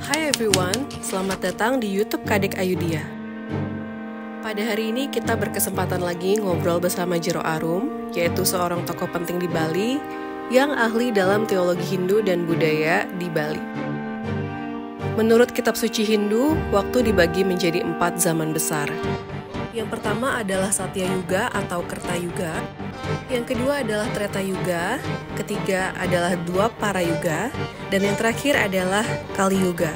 Hai everyone, selamat datang di YouTube Kadek Ayudhya. Pada hari ini kita berkesempatan lagi ngobrol bersama Jero Arum, yaitu seorang tokoh penting di Bali yang ahli dalam teologi Hindu dan budaya di Bali. Menurut kitab suci Hindu, waktu dibagi menjadi 4 zaman besar. Yang pertama adalah Satya Yuga atau Kerta Yuga. Yang kedua adalah Treta Yuga. Ketiga adalah Dwapara Yuga. Dan yang terakhir adalah Kali Yuga.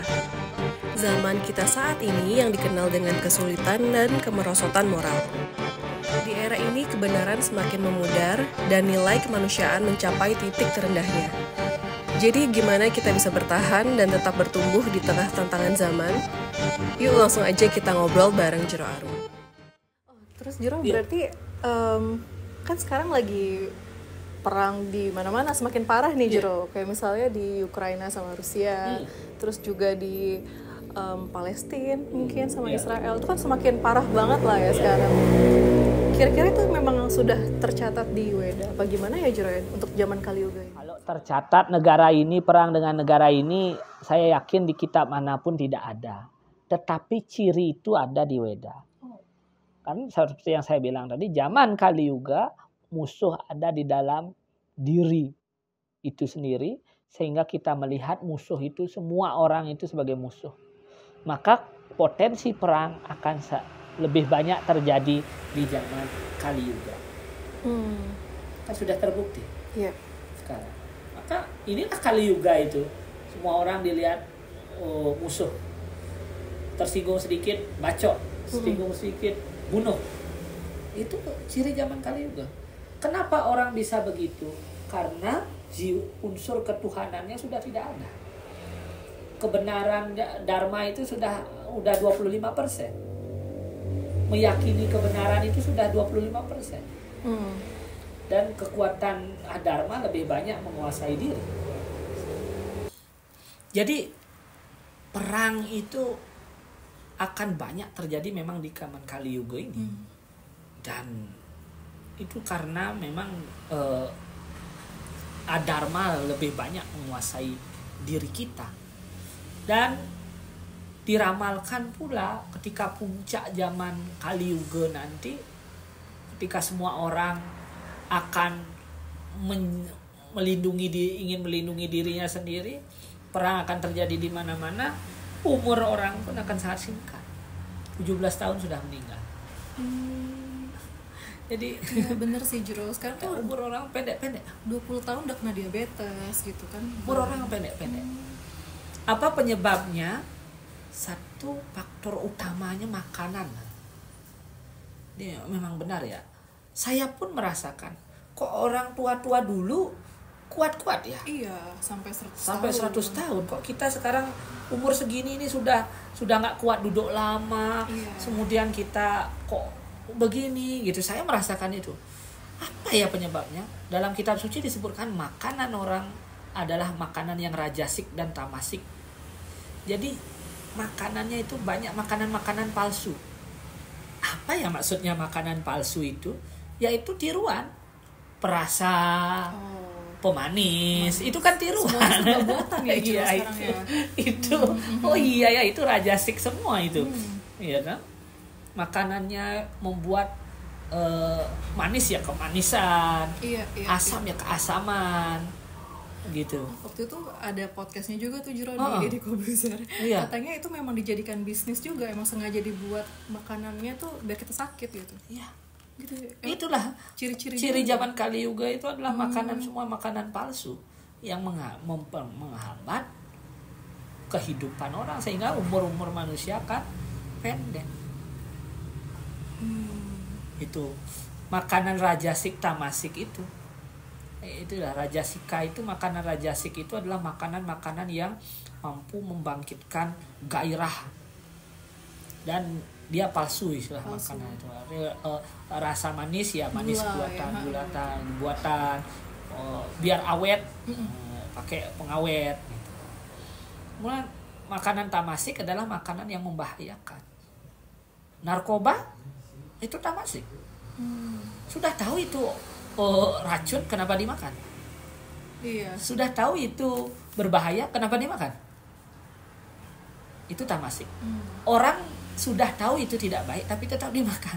Zaman kita saat ini yang dikenal dengan kesulitan dan kemerosotan moral. Di era ini kebenaran semakin memudar dan nilai kemanusiaan mencapai titik terendahnya. Jadi gimana kita bisa bertahan dan tetap bertumbuh di tengah tantangan zaman? Yuk langsung aja kita ngobrol bareng Jero Arum. Terus Jero berarti kan sekarang lagi perang di mana-mana semakin parah nih Jero. Kayak misalnya di Ukraina sama Rusia, terus juga di Palestina mungkin sama Israel. Itu kan semakin parah banget lah ya sekarang. Kira-kira itu memang sudah tercatat di Weda. Apa gimana ya Jero untuk zaman Kali Yuga ini? Kalau tercatat negara ini, perang dengan negara ini, saya yakin di kitab manapun tidak ada. Tetapi ciri itu ada di Weda. Kan seperti yang saya bilang tadi, zaman Kali Yuga musuh ada di dalam diri itu sendiri, sehingga kita melihat musuh itu, semua orang itu sebagai musuh. Maka potensi perang akan lebih banyak terjadi di zaman Kali Yuga. Kan sudah terbukti sekarang. Maka inilah Kali Yuga itu, semua orang dilihat musuh. Tersinggung sedikit bacok, tersinggung sedikit bunuh. Itu ciri zaman Kali Yuga. Kenapa orang bisa begitu? Karena unsur ketuhanannya sudah tidak ada. Kebenaran dharma itu udah 25%. Meyakini kebenaran itu sudah 25%. Dan kekuatan dharma lebih banyak menguasai diri. Jadi perang itu akan banyak terjadi memang di zaman Kali Yuga ini. Dan itu karena memang adharma lebih banyak menguasai diri kita. Dan diramalkan pula ketika puncak zaman Kali Yuga nanti, ketika semua orang akan ingin melindungi dirinya sendiri, perang akan terjadi di mana-mana, umur orang pun akan sangat singkat. 17 tahun sudah meninggal. Jadi Bener sih Jero, sekarang tuh umur orang pendek-pendek. 20 tahun udah kena diabetes gitu kan. Umur orang pendek-pendek. Apa penyebabnya? Satu faktor utamanya makanan. Ini memang benar ya. Saya pun merasakan, kok orang tua-tua dulu kuat-kuat ya? Iya, sampai 100 sampai 100 tahun. Kok kita sekarang umur segini ini sudah nggak kuat duduk lama. Kemudian kita kok begini gitu. Saya merasakan itu. Apa ya penyebabnya? Dalam kitab suci disebutkan makanan orang adalah makanan yang rajasik dan tamasik. Jadi makanannya itu banyak makanan-makanan palsu. Apa ya maksudnya makanan palsu itu? Yaitu tiruan, perasa, pemanis, itu kan tiruan. Semua buatan ya iya, sekarang ya. Itu. Oh iya ya, itu rajasik semua itu. Iya kan? Makanannya membuat manis ya kemanisan, asam ya keasaman, gitu. Waktu itu ada podcastnya juga tuh Jero di Deddy Kobuzer. Katanya itu memang dijadikan bisnis juga, emang sengaja dibuat makanannya tuh biar kita sakit gitu. Iya. Gitu. Itulah ciri zaman Kali Yuga itu adalah makanan, semua makanan palsu yang menghambat kehidupan orang sehingga umur manusia kan pendek. Itu makanan rajasik tamasik itu. Itulah rajasika itu, makanan rajasik itu adalah makanan-makanan yang mampu membangkitkan gairah dan dia palsu istilah makanan itu. Rasa manis ya manis buatan, biar awet, pakai pengawet gitu. Kemudian makanan tamasik adalah makanan yang membahayakan. Narkoba itu tamasik. Sudah tahu itu racun, kenapa dimakan? Iya. Sudah tahu itu berbahaya, kenapa dimakan? Itu tamasik. Orang sudah tahu itu tidak baik tapi tetap dimakan.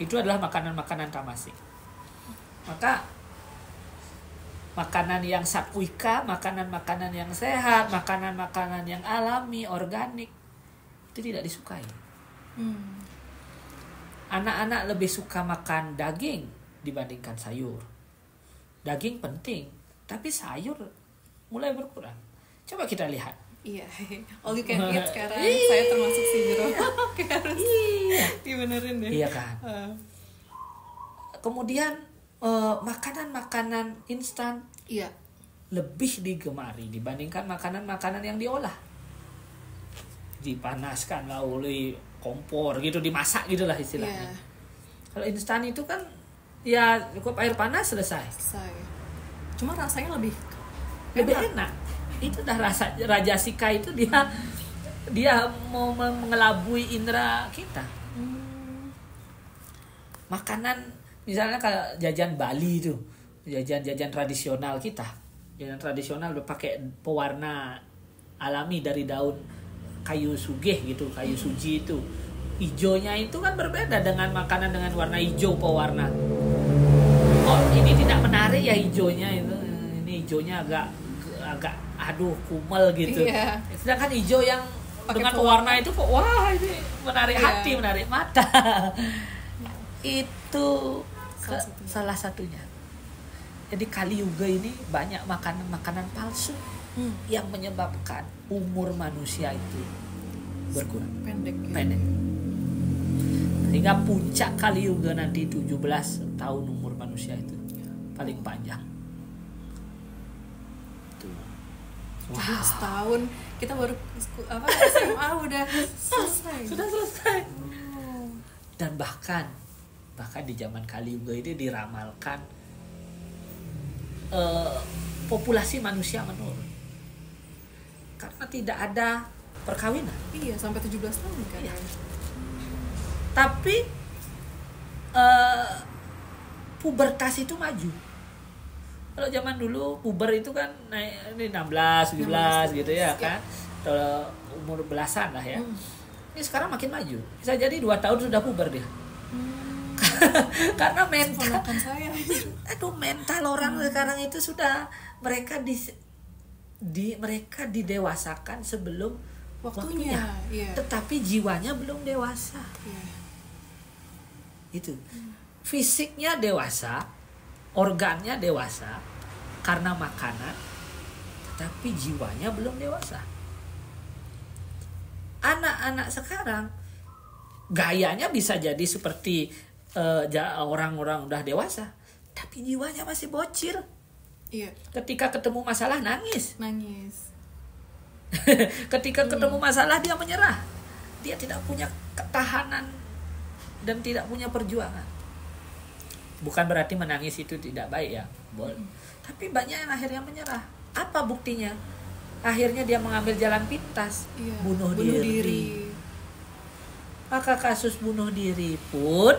Itu adalah makanan-makanan tamasik. Maka makanan yang sakwika, makanan-makanan yang sehat, makanan-makanan yang alami, organik, itu tidak disukai. Anak-anak lebih suka makan daging dibandingkan sayur. Daging penting, tapi sayur mulai berkurang. Coba kita lihat. Iya, all you can eat sekarang. Saya termasuk si Jero. Harus dibenerin deh. Iya kan. Kemudian makanan-makanan instan lebih digemari dibandingkan makanan-makanan yang diolah. Dipanaskan oleh kompor gitu, dimasak gitulah istilahnya. Kalau instan itu kan ya cukup air panas selesai. Cuma rasanya lebih enak. Itu dah rasa rajasika itu dia mau mengelabui indera kita. Makanan misalnya kalau jajan Bali itu, jajan tradisional kita. Jajan tradisional udah pakai pewarna alami dari daun kayu sugih gitu, kayu suji itu. Ijonya itu kan berbeda dengan makanan dengan warna hijau pewarna. Oh, ini tidak menarik ya hijaunya itu. Ini hijaunya agak aduh kumel gitu. Sedangkan hijau yang dengan pewarna itu kok wah ini menarik hati, menarik mata. Itu salah satunya. Jadi Kali Yuga ini banyak makanan palsu yang menyebabkan umur manusia itu berkurang, pendek. Sehingga puncak Kali Yuga nanti 17 tahun umur manusia itu paling panjang. 17 tahun kita baru SMA udah selesai. Sudah selesai. Dan bahkan di zaman Kali Yuga ini diramalkan populasi manusia menurun karena tidak ada perkawinan. Iya, sampai 17 tahun kan. Iya. Tapi pubertas itu maju. Kalau zaman dulu puber itu kan naik 16, 17 gitu ya kan. Kalau umur belasan lah ya. Ini sekarang makin maju. Bisa jadi 2 tahun sudah puber dia. Karena mental mental orang sekarang itu sudah mereka mereka didewasakan sebelum waktunya. Tetapi jiwanya belum dewasa. Itu. Fisiknya dewasa, organnya dewasa karena makanan, tetapi jiwanya belum dewasa. Anak-anak sekarang gayanya bisa jadi seperti orang-orang udah dewasa, tapi jiwanya masih bocil. Ketika ketemu masalah nangis. Ketika ketemu masalah dia menyerah. Dia tidak punya ketahanan dan tidak punya perjuangan. Bukan berarti menangis itu tidak baik ya, boleh. Tapi banyak yang akhirnya menyerah. Apa buktinya? Akhirnya dia mengambil jalan pintas, bunuh diri. Maka kasus bunuh diri pun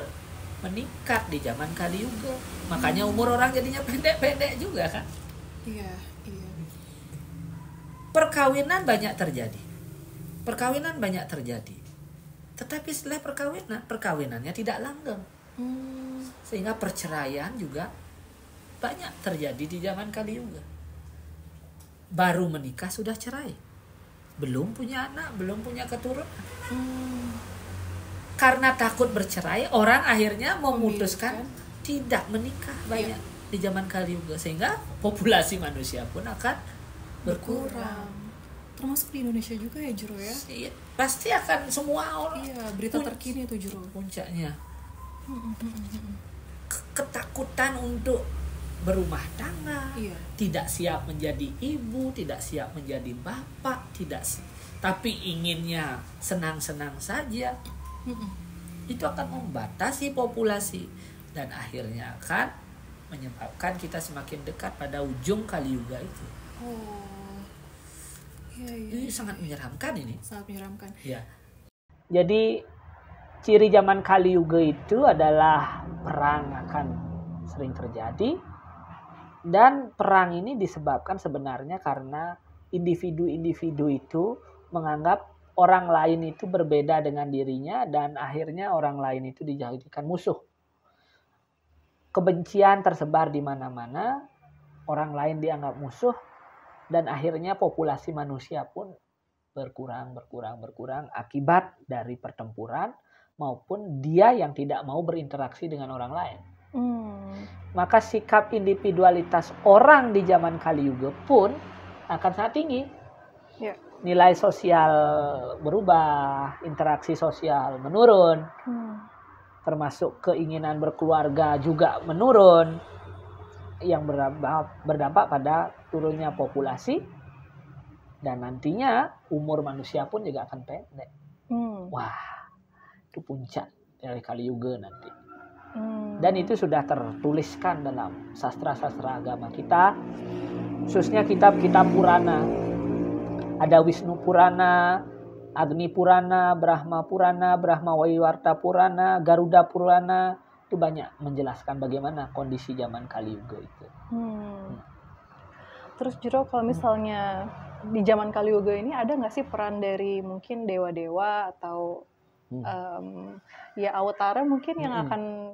meningkat di zaman Kali Yuga. Makanya umur orang jadinya pendek-pendek juga kan. Perkawinan banyak terjadi. Tetapi setelah perkawinannya tidak langgeng. Sehingga perceraian juga banyak terjadi di zaman Kali Yuga. Baru menikah sudah cerai. Belum punya anak, belum punya keturunan. Karena takut bercerai, orang akhirnya memutuskan tidak menikah banyak di zaman Kali Yuga. Sehingga populasi manusia pun akan berkurang. Termasuk di Indonesia juga ya Jero ya? Iya, pasti akan semua orang. Berita terkini itu Jero. Puncaknya. Ketakutan untuk berumah tangga, tidak siap menjadi ibu, tidak siap menjadi bapak, tapi inginnya senang-senang saja. Itu akan membatasi populasi dan akhirnya akan menyebabkan kita semakin dekat pada ujung Kali Yuga itu. Ini sangat menyeramkan ini. Sangat menyeramkan. Ya. Jadi ciri zaman Kali Yuga itu adalah perang akan sering terjadi, dan perang ini disebabkan sebenarnya karena individu-individu itu menganggap orang lain itu berbeda dengan dirinya dan akhirnya orang lain itu dijadikan musuh. Kebencian tersebar di mana-mana, orang lain dianggap musuh dan akhirnya populasi manusia pun berkurang akibat dari pertempuran maupun dia yang tidak mau berinteraksi dengan orang lain. Maka sikap individualitas orang di zaman Kali Yuga pun akan sangat tinggi. Ya. Nilai sosial berubah, interaksi sosial menurun, termasuk keinginan berkeluarga juga menurun, yang berdampak pada turunnya populasi dan nantinya umur manusia pun juga akan pendek. Wah, itu puncak dari Kali Yuga nanti. Dan itu sudah tertuliskan dalam sastra-sastra agama kita, khususnya kitab-kitab Purana. Ada Wisnu Purana, Agni Purana, Brahma Purana, Brahma Waiwarta Purana, Garuda Purana. Itu banyak menjelaskan bagaimana kondisi zaman Kali Yuga itu. Terus Jero, kalau misalnya di zaman Kali Yuga ini ada nggak sih peran dari mungkin dewa-dewa atau ya awatara mungkin yang akan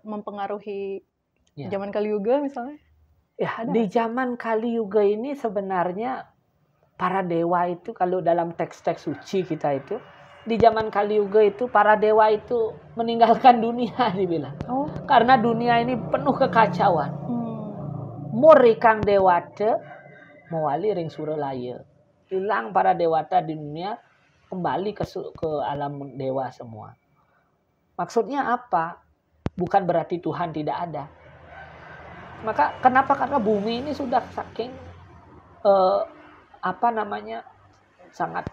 mempengaruhi zaman Kali Yuga misalnya? Ya, di zaman Kali Yuga ini sebenarnya para dewa itu, kalau dalam teks-teks suci kita itu, di zaman Kali Yuga itu para dewa itu meninggalkan dunia dibilang. Karena dunia ini penuh kekacauan. Murikang dewata mewali ring suralaya. Hilang para dewata di dunia, kembali ke alam dewa semua. Maksudnya apa? Bukan berarti Tuhan tidak ada. Maka kenapa? Karena bumi ini sudah saking sangat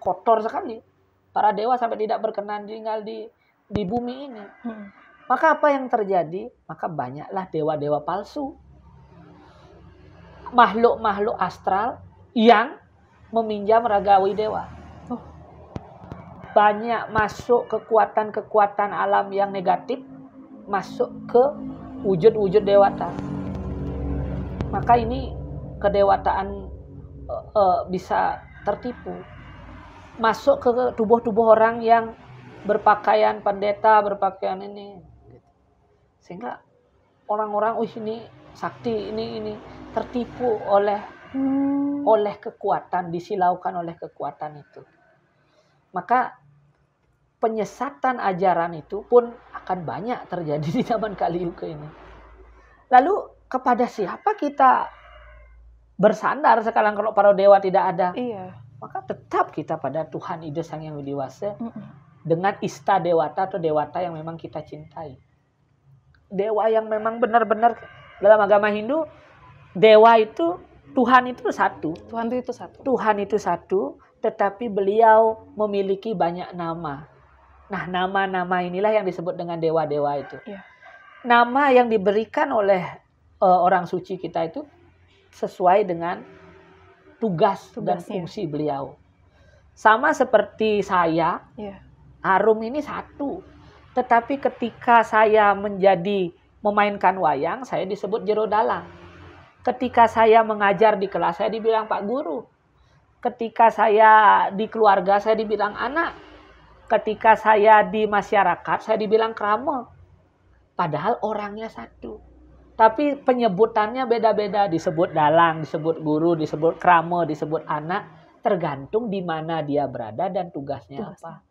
kotor sekali. Para dewa sampai tidak berkenan tinggal di bumi ini. Maka apa yang terjadi? Maka banyaklah dewa-dewa palsu. Makhluk-makhluk astral yang meminjam ragawi dewa. Banyak masuk kekuatan-kekuatan alam yang negatif, masuk ke wujud-wujud dewata. Maka ini kedewataan bisa tertipu, masuk ke tubuh-tubuh orang yang berpakaian pendeta, berpakaian ini, sehingga orang-orang, ini sakti, ini tertipu oleh kekuatan, disilaukan oleh kekuatan itu. Maka penyesatan ajaran itu pun akan banyak terjadi di zaman Kali Yuga ini. Lalu kepada siapa kita bersandar sekarang kalau para dewa tidak ada? Maka tetap kita pada Tuhan Ida Sang Yang Widiwasa dengan ista dewata atau dewata yang memang kita cintai. Dewa yang memang benar-benar dalam agama Hindu, dewa itu, Tuhan itu satu. Tuhan itu satu, tetapi beliau memiliki banyak nama. Nah, nama-nama inilah yang disebut dengan dewa-dewa itu. Nama yang diberikan oleh orang suci kita itu sesuai dengan tugas dan fungsi beliau. Sama seperti saya, Arum ini satu. Tetapi ketika saya memainkan wayang, saya disebut Jero Dalang. Ketika saya mengajar di kelas, saya dibilang Pak Guru. Ketika saya di keluarga, saya dibilang anak. Ketika saya di masyarakat, saya dibilang krama. Padahal orangnya satu. Tapi penyebutannya beda-beda. Disebut dalang, disebut guru, disebut krama, disebut anak. Tergantung di mana dia berada dan tugasnya apa.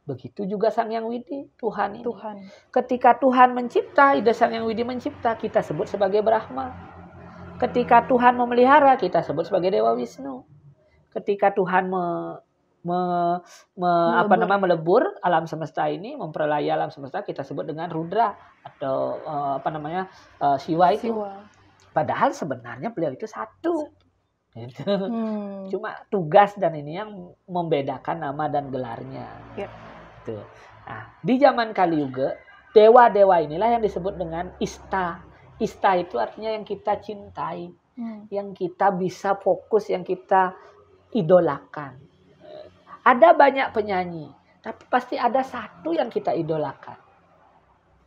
Begitu juga Sang Yang Widi, Tuhan ini. Ketika Tuhan mencipta, Ida Sang Yang Widi mencipta, kita sebut sebagai Brahma. Ketika Tuhan memelihara, kita sebut sebagai Dewa Wisnu. Ketika Tuhan melebur alam semesta ini, memperlaya alam semesta, kita sebut dengan Rudra atau Siwa itu. Padahal sebenarnya beliau itu satu. Gitu. Cuma tugas dan ini yang membedakan nama dan gelarnya. Gitu. Nah, di zaman Kali Yuga, dewa-dewa inilah yang disebut dengan ista. Ista itu artinya yang kita cintai, yang kita bisa fokus, yang kita idolakan. Ada banyak penyanyi, tapi pasti ada satu yang kita idolakan.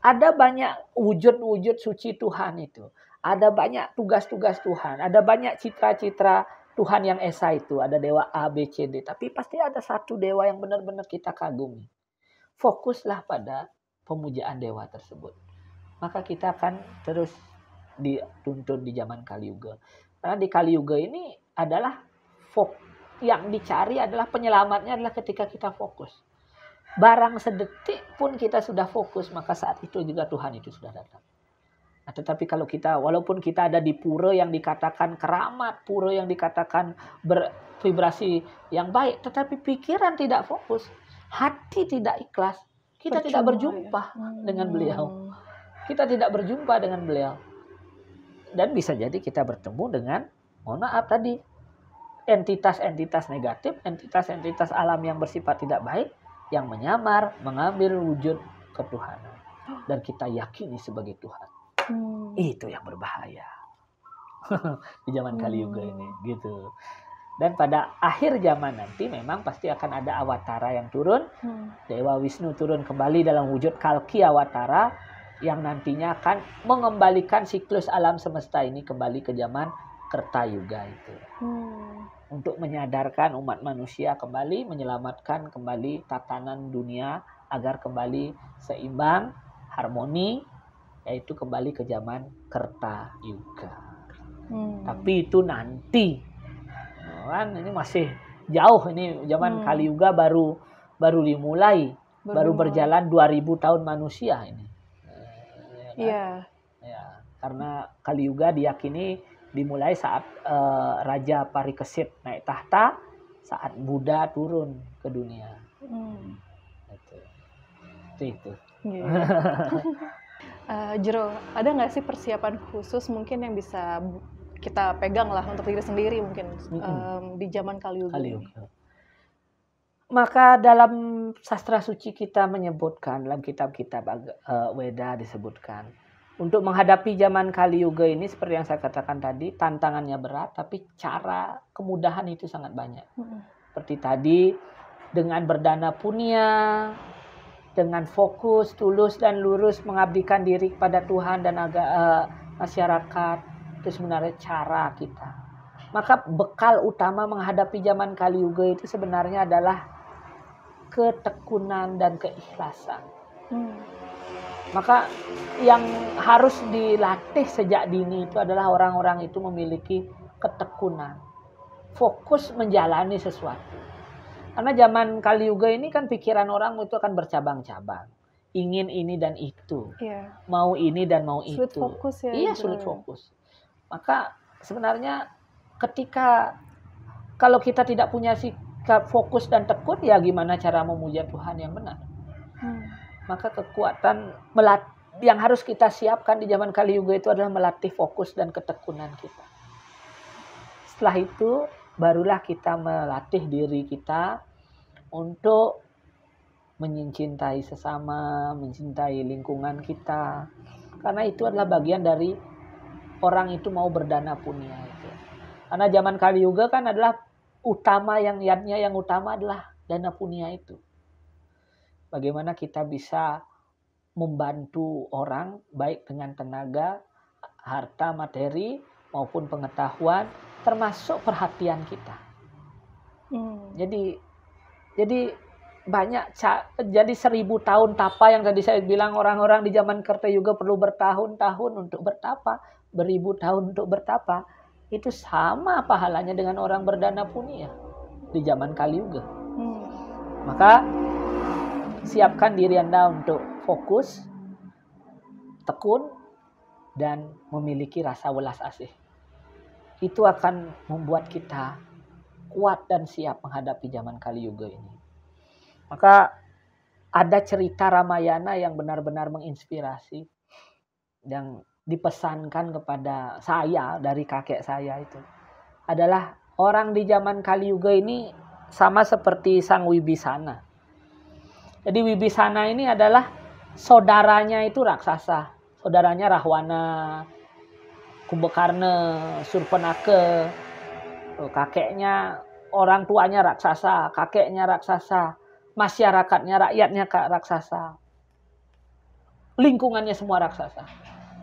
Ada banyak wujud-wujud suci Tuhan itu. Ada banyak tugas-tugas Tuhan. Ada banyak citra-citra Tuhan yang esa itu ada dewa A, B, C, D, tapi pasti ada satu dewa yang benar-benar kita kagumi. Fokuslah pada pemujaan dewa tersebut. Maka kita akan terus dituntun di zaman Kali Yuga. Karena di Kali Yuga ini adalah yang dicari adalah penyelamatnya adalah ketika kita fokus. Barang sedetik pun kita sudah fokus, maka saat itu juga Tuhan itu sudah datang. Nah, tetapi kalau kita, walaupun kita ada di pura yang dikatakan keramat, pura yang dikatakan bervibrasi yang baik, tetapi pikiran tidak fokus, hati tidak ikhlas, kita tidak berjumpa dengan beliau. Kita tidak berjumpa dengan beliau. Dan bisa jadi kita bertemu dengan, mohon maaf tadi, entitas-entitas negatif, entitas-entitas alam yang bersifat tidak baik, yang menyamar, mengambil wujud ketuhanan. Dan kita yakini sebagai Tuhan. Itu yang berbahaya. Di zaman Kali Yuga ini. Gitu. Dan pada akhir zaman nanti memang pasti akan ada awatara yang turun. Dewa Wisnu turun kembali dalam wujud Kalki awatara. Yang nantinya akan mengembalikan siklus alam semesta ini kembali ke zaman Kerta Yuga itu. Untuk menyadarkan umat manusia kembali, menyelamatkan kembali tatanan dunia agar kembali seimbang, harmoni, yaitu kembali ke zaman Kerta Yuga. Tapi itu nanti, kan ini masih jauh, ini zaman Kali Yuga baru dimulai, baru berjalan 2000 tahun manusia ini. Iya. Ya, karena Kali Yuga diyakini dimulai saat Raja Parikesit naik tahta, saat Buddha turun ke dunia. Itu. Jero, ada nggak sih persiapan khusus mungkin yang bisa kita pegang lah untuk diri sendiri mungkin di zaman Kali Yuga ini? Maka dalam sastra suci kita menyebutkan, dalam kitab-kitab Weda disebutkan, untuk menghadapi zaman Kali Yuga ini seperti yang saya katakan tadi, tantangannya berat, tapi cara kemudahan itu sangat banyak. Seperti tadi, dengan berdana punya, dengan fokus, tulus dan lurus mengabdikan diri kepada Tuhan dan masyarakat, itu sebenarnya cara kita. Maka bekal utama menghadapi zaman Kali Yuga itu sebenarnya adalah ketekunan dan keikhlasan. Maka yang harus dilatih sejak dini itu adalah orang-orang itu memiliki ketekunan, fokus menjalani sesuatu. Karena zaman Kali Yuga ini kan pikiran orang itu akan bercabang-cabang, ingin ini dan itu, mau ini dan mau sulit itu. Fokus ya, iya, sulit fokus. Maka sebenarnya ketika kalau kita tidak punya sikap fokus dan tekun, ya gimana cara memuja Tuhan yang benar? Maka kekuatan yang harus kita siapkan di zaman Kali Yuga itu adalah melatih fokus dan ketekunan kita. Setelah itu barulah kita melatih diri kita untuk mencintai sesama, mencintai lingkungan kita. Karena itu adalah bagian dari orang itu mau berdana punya itu. Karena zaman Kali Yuga kan adalah yang utama adalah dana punya itu. Bagaimana kita bisa membantu orang baik dengan tenaga, harta, materi maupun pengetahuan, termasuk perhatian kita. Jadi banyak, jadi 1000 tahun tapa yang tadi saya bilang, orang-orang di zaman Kerta Yuga perlu bertahun-tahun untuk bertapa, 1000 tahun untuk bertapa. Itu sama pahalanya dengan orang berdana punya di zaman Kali Yuga. Maka siapkan diri Anda untuk fokus, tekun, dan memiliki rasa welas asih. Itu akan membuat kita kuat dan siap menghadapi zaman Kali Yuga ini. Maka ada cerita Ramayana yang benar-benar menginspirasi, yang dipesankan kepada saya dari kakek saya itu. Adalah orang di zaman Kali Yuga ini sama seperti Sang Wibisana. Jadi Wibisana ini adalah saudaranya itu raksasa. Saudaranya Rahwana, Kumbakarna, Surpanaka. Kakeknya, orang tuanya raksasa, kakeknya raksasa, masyarakatnya, rakyatnya raksasa. Lingkungannya semua raksasa.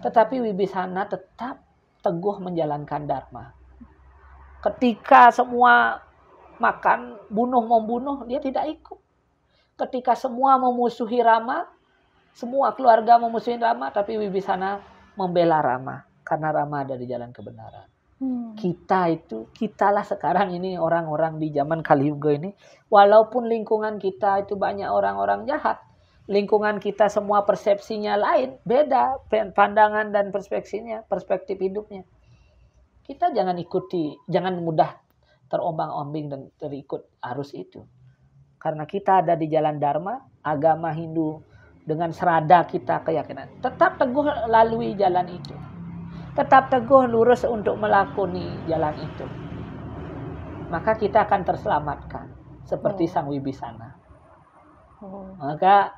Tetapi Wibisana tetap teguh menjalankan dharma. Ketika semua makan bunuh-membunuh, dia tidak ikut. Ketika semua memusuhi Rama, semua keluarga memusuhi Rama, tapi Wibisana membela Rama. Karena Rama ada di jalan kebenaran. Kitalah sekarang ini orang-orang di zaman Kali Yuga ini. Walaupun lingkungan kita itu banyak orang-orang jahat. Lingkungan kita semua persepsinya lain. Beda pandangan dan perspektif hidupnya. Kita jangan mudah terombang-ambing dan terikut arus itu. Karena kita ada di jalan Dharma, agama Hindu dengan serada kita keyakinan. Tetap teguh lalui jalan itu. Tetap teguh lurus untuk melakoni jalan itu. Maka kita akan terselamatkan. Seperti Sang Wibisana. Maka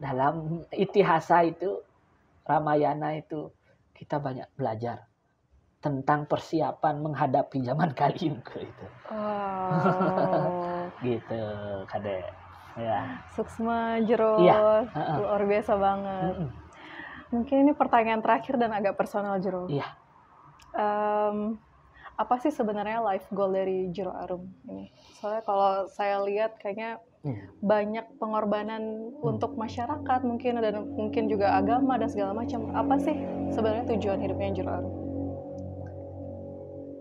dalam itihasa itu, Ramayana itu, kita banyak belajar tentang persiapan menghadapi zaman Kali Yuga itu. Gitu, Kadek. Ya. Suksma Jero, luar biasa banget. Mungkin ini pertanyaan terakhir dan agak personal, Jero. Iya. Apa sih sebenarnya life goal dari Jero Arum ini? Soalnya kalau saya lihat kayaknya banyak pengorbanan untuk masyarakat mungkin, dan mungkin juga agama dan segala macam. Apa sih sebenarnya tujuan hidupnya Jero Arum?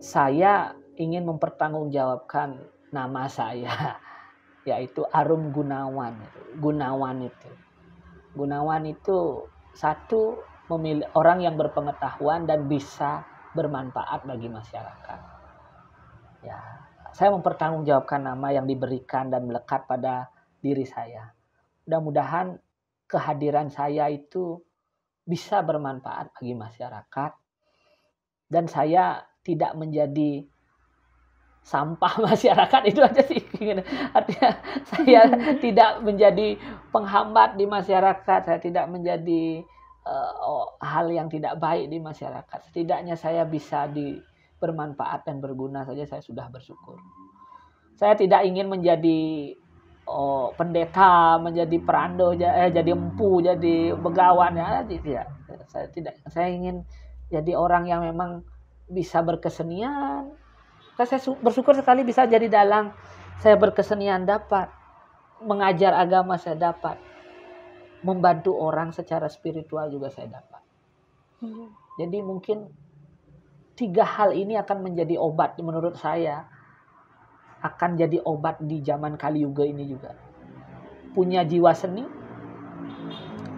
Saya ingin mempertanggungjawabkan nama saya, yaitu Arum Gunawan. Gunawan itu satu, memilih orang yang berpengetahuan dan bisa bermanfaat bagi masyarakat. Ya, saya mempertanggungjawabkan nama yang diberikan dan melekat pada diri saya. Mudah-mudahan kehadiran saya itu bisa bermanfaat bagi masyarakat dan saya tidak menjadi sampah masyarakat, itu aja sih. Artinya saya tidak menjadi penghambat di masyarakat, saya tidak menjadi hal yang tidak baik di masyarakat. Setidaknya saya bisa bermanfaat dan berguna saja, saya sudah bersyukur. Saya tidak ingin menjadi pendeta, menjadi perando, jadi empu, jadi begawan, ya tidak. Saya ingin jadi orang yang memang bisa berkesenian. Saya bersyukur sekali bisa jadi dalang. Saya berkesenian dapat, mengajar agama saya dapat, membantu orang secara spiritual juga saya dapat. Jadi mungkin 3 hal ini akan menjadi obat menurut saya. Akan jadi obat di zaman Kali Yuga ini juga. Punya jiwa seni,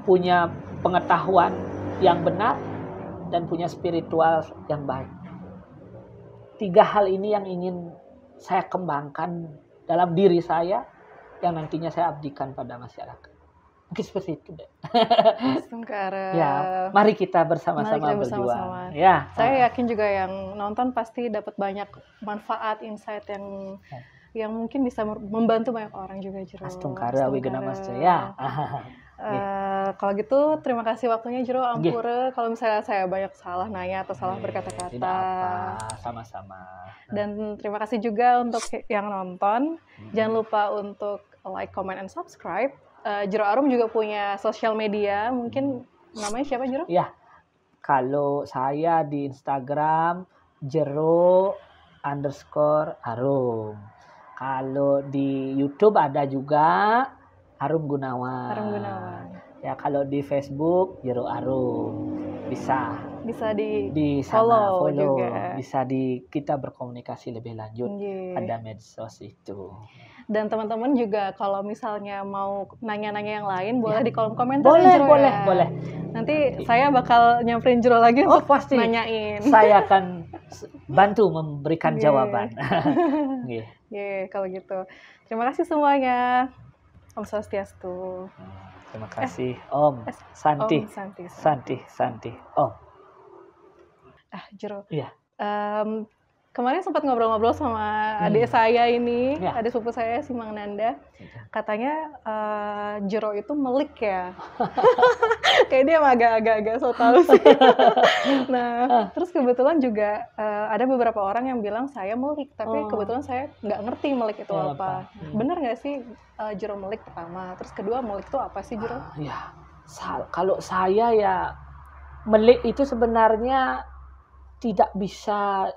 punya pengetahuan yang benar, dan punya spiritual yang baik. 3 hal ini yang ingin saya kembangkan dalam diri saya, yang nantinya saya abdikan pada masyarakat. Mungkin seperti itu deh. Ya, mari kita bersama-sama berjuang. Ya. Saya yakin juga yang nonton pasti dapat banyak manfaat, insight yang mungkin bisa membantu banyak orang juga, Jero. Astungkara Wigenamasya. Ya. Kalau gitu terima kasih waktunya, Jero. Ampura kalau misalnya saya banyak salah nanya atau salah berkata-kata. Tidak apa, sama-sama. Dan terima kasih juga untuk yang nonton. Jangan lupa untuk like, comment, and subscribe. Jero Arum juga punya sosial media, mungkin namanya siapa, Jero? Ya, kalau saya di Instagram Jero_Arum. Kalau di YouTube ada juga Arum Gunawan. Ya, kalau di Facebook Jero Arum. Bisa di sana, follow juga. Bisa kita berkomunikasi lebih lanjut. Ada medsos itu. Dan teman-teman juga kalau misalnya mau nanya-nanya yang lain boleh di kolom komentar. Boleh. Nanti saya bakal nyamperin Jero lagi untuk pasti nanyain. Saya akan bantu memberikan jawaban. Kalau gitu. Terima kasih semuanya. Om Swastiastu. Terima kasih Om Santi. Om. Jero. Iya. Kemarin sempat ngobrol-ngobrol sama adik saya ini, adik sepupu saya si Mang Nanda. Katanya Jero itu melik ya. Kayak dia agak-agak so tau sih. Nah, terus kebetulan juga ada beberapa orang yang bilang saya melik, tapi kebetulan saya nggak ngerti melik itu apa. Benar nggak sih Jero melik pertama? Terus kedua, melik itu apa sih, Jero? Kalau saya ya, melik itu sebenarnya tidak bisa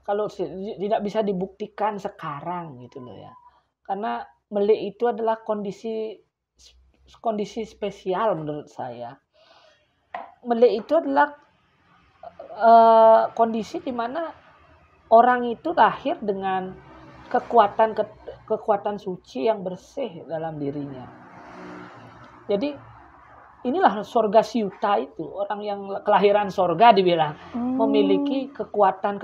kalau tidak bisa dibuktikan sekarang gitu loh ya. Karena melik itu adalah kondisi spesial menurut saya. Melik itu adalah kondisi di mana orang itu lahir dengan kekuatan suci yang bersih dalam dirinya. Jadi inilah sorga siuta itu, orang yang kelahiran sorga dibilang memiliki kekuatan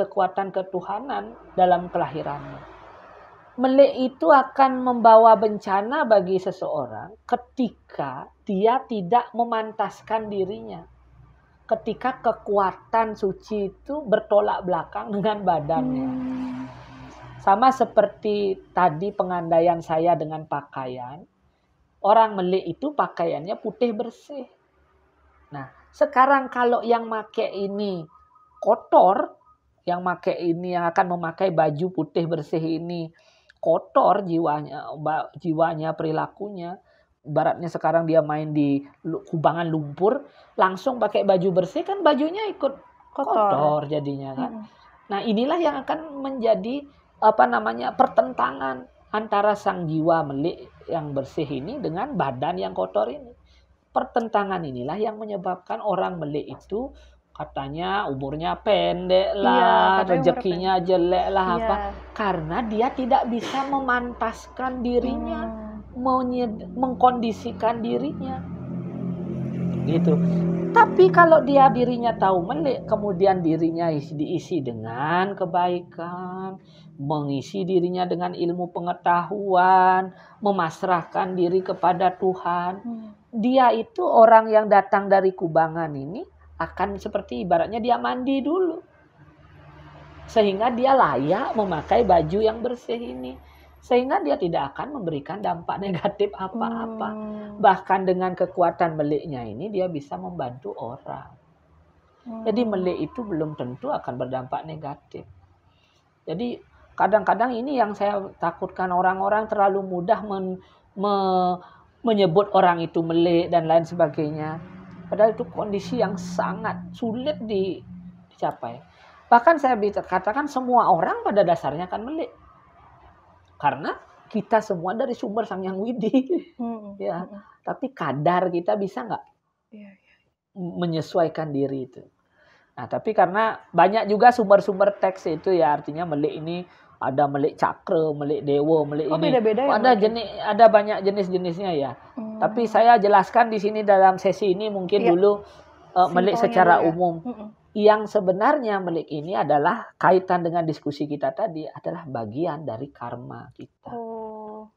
ketuhanan dalam kelahirannya. Melik itu akan membawa bencana bagi seseorang ketika dia tidak memantaskan dirinya. Ketika kekuatan suci itu bertolak belakang dengan badannya. Sama seperti tadi pengandaian saya dengan pakaian. Orang melik itu pakaiannya putih bersih. Nah, sekarang kalau yang make ini kotor, yang akan memakai baju putih bersih ini kotor jiwanya, perilakunya. Ibaratnya sekarang dia main di kubangan lumpur, langsung pakai baju bersih kan bajunya ikut kotor jadinya kan. Nah, inilah yang akan menjadi pertentangan antara sang jiwa melik yang bersih ini dengan badan yang kotor ini. Pertentangan inilah yang menyebabkan orang melik itu katanya umurnya pendek lah, rezekinya jelek lah apa. Karena dia tidak bisa memantaskan dirinya, mengkondisikan dirinya. Gitu. Tapi kalau dirinya tahu melik, kemudian dirinya diisi dengan kebaikan, mengisi dirinya dengan ilmu pengetahuan, memasrahkan diri kepada Tuhan. Dia itu orang yang datang dari kubangan ini akan seperti ibaratnya dia mandi dulu. Sehingga dia layak memakai baju yang bersih ini. Sehingga dia tidak akan memberikan dampak negatif apa-apa. Bahkan dengan kekuatan meliknya ini dia bisa membantu orang. Jadi melik itu belum tentu akan berdampak negatif. Jadi kadang-kadang ini yang saya takutkan, orang-orang terlalu mudah menyebut orang itu melik dan lain sebagainya. Padahal itu kondisi yang sangat sulit dicapai. Bahkan saya katakan semua orang pada dasarnya akan melik. Karena kita semua dari sumber Sang Yang Widi. Ya, tapi kadar kita bisa nggak menyesuaikan diri itu. Nah, tapi karena banyak juga sumber-sumber teks itu ya, artinya melik ini ada melik cakra, melik dewa, melik ini. Beda-beda ya, ada banyak jenis-jenisnya ya. Tapi saya jelaskan di sini dalam sesi ini mungkin dulu melik secara umum. Yang sebenarnya melik ini adalah kaitan dengan diskusi kita tadi adalah bagian dari karma kita.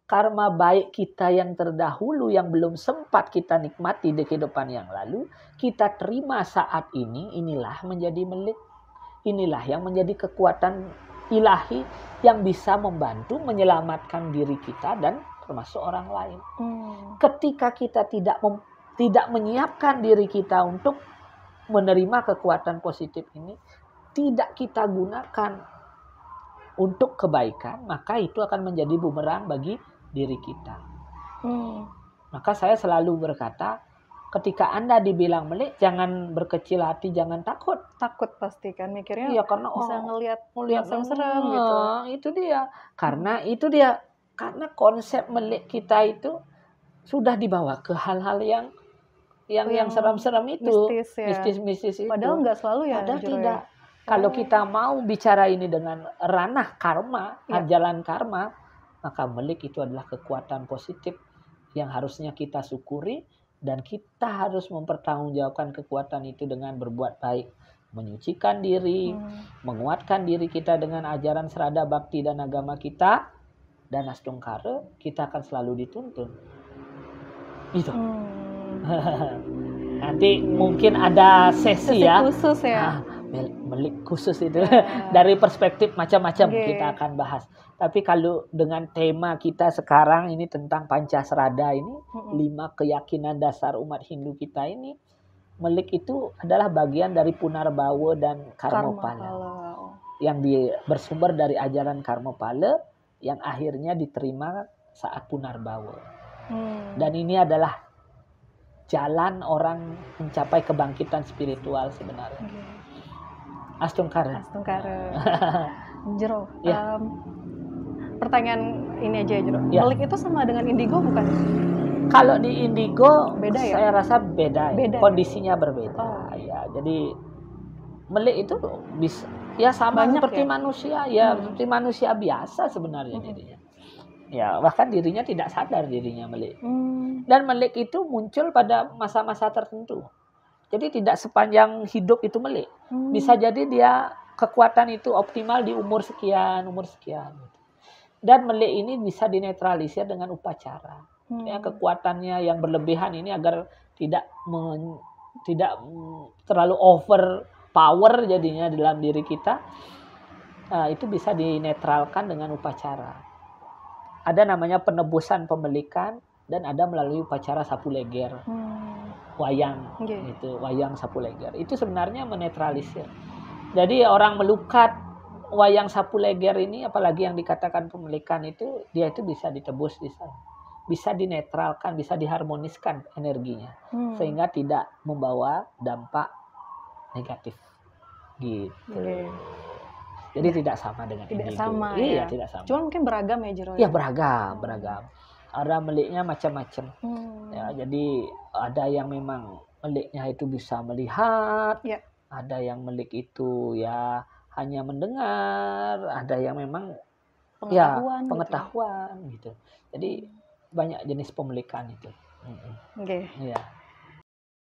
Karma baik kita yang terdahulu yang belum sempat kita nikmati di kehidupan yang lalu, kita terima saat ini, inilah menjadi melik. Inilah yang menjadi kekuatan ilahi yang bisa membantu menyelamatkan diri kita dan termasuk orang lain. Ketika kita tidak menyiapkan diri kita untuk menerima kekuatan positif ini, tidak kita gunakan untuk kebaikan, maka itu akan menjadi bumerang bagi diri kita. Maka saya selalu berkata, ketika Anda dibilang melik, jangan berkecil hati, jangan takut. Takut pasti kan, mikirnya karena bisa ngelihat serem-serem gitu. Itu dia. Karena konsep melik kita itu sudah dibawa ke hal-hal yang serem-serem itu, mistis-mistis itu. Padahal nggak selalu ya. Padahal tidak. Kalau kita mau bicara ini dengan ranah karma, jalan karma, maka melik itu adalah kekuatan positif yang harusnya kita syukuri, dan kita harus mempertanggungjawabkan kekuatan itu dengan berbuat baik, menyucikan diri, menguatkan diri kita dengan ajaran serada bakti dan agama kita, dan astungkara kita akan selalu dituntun. Itu. Nanti mungkin ada sesi ya khusus ya. Melik khusus itu dari perspektif macam-macam kita akan bahas. Tapi kalau dengan tema kita sekarang ini tentang Pancasrada ini, 5 keyakinan dasar umat Hindu kita ini, melik itu adalah bagian dari Punarbawa dan Karmapala. Yang bersumber dari ajaran Karmapala yang akhirnya diterima saat Punarbawa. Dan ini adalah jalan orang mencapai kebangkitan spiritual sebenarnya. Astungkara. Jero, Ya. pertanyaan ini aja Jero. Ya. Melik itu sama dengan indigo bukan? Kalau di indigo Beda ya? saya rasa beda, ya. Beda ya? Kondisinya berbeda. Oh. Ya, jadi melik itu bisa ya sama Banyak seperti ya? manusia, ya seperti manusia biasa sebenarnya dirinya. Ya, bahkan dirinya tidak sadar dirinya melik. Dan melik itu muncul pada masa-masa tertentu. Jadi tidak sepanjang hidup itu melik. Bisa jadi dia kekuatan itu optimal di umur sekian. Dan melik ini bisa dinetralisir dengan upacara. Ya, kekuatannya yang berlebihan ini agar tidak terlalu over power jadinya dalam diri kita, itu bisa dinetralkan dengan upacara. Ada namanya penebusan pemelikan dan ada melalui upacara sapu leger, wayang, gitu, wayang sapu leger. Itu sebenarnya menetralisir. Jadi orang melukat wayang sapu leger ini, apalagi yang dikatakan pemelikan itu, dia itu bisa ditebus di sana, bisa dinetralkan, bisa diharmoniskan energinya, sehingga tidak membawa dampak negatif, gitu. Jadi tidak sama dengan indigo. Sama, iya, ya. Tidak sama. Cuma mungkin beragam ya Jero. Iya, beragam. Ada meliknya macam-macam. Ya, jadi ada yang memang meliknya itu bisa melihat, ada yang melik itu ya hanya mendengar, ada yang memang pengetahuan gitu. Jadi banyak jenis pemelikan itu. Oke. Iya.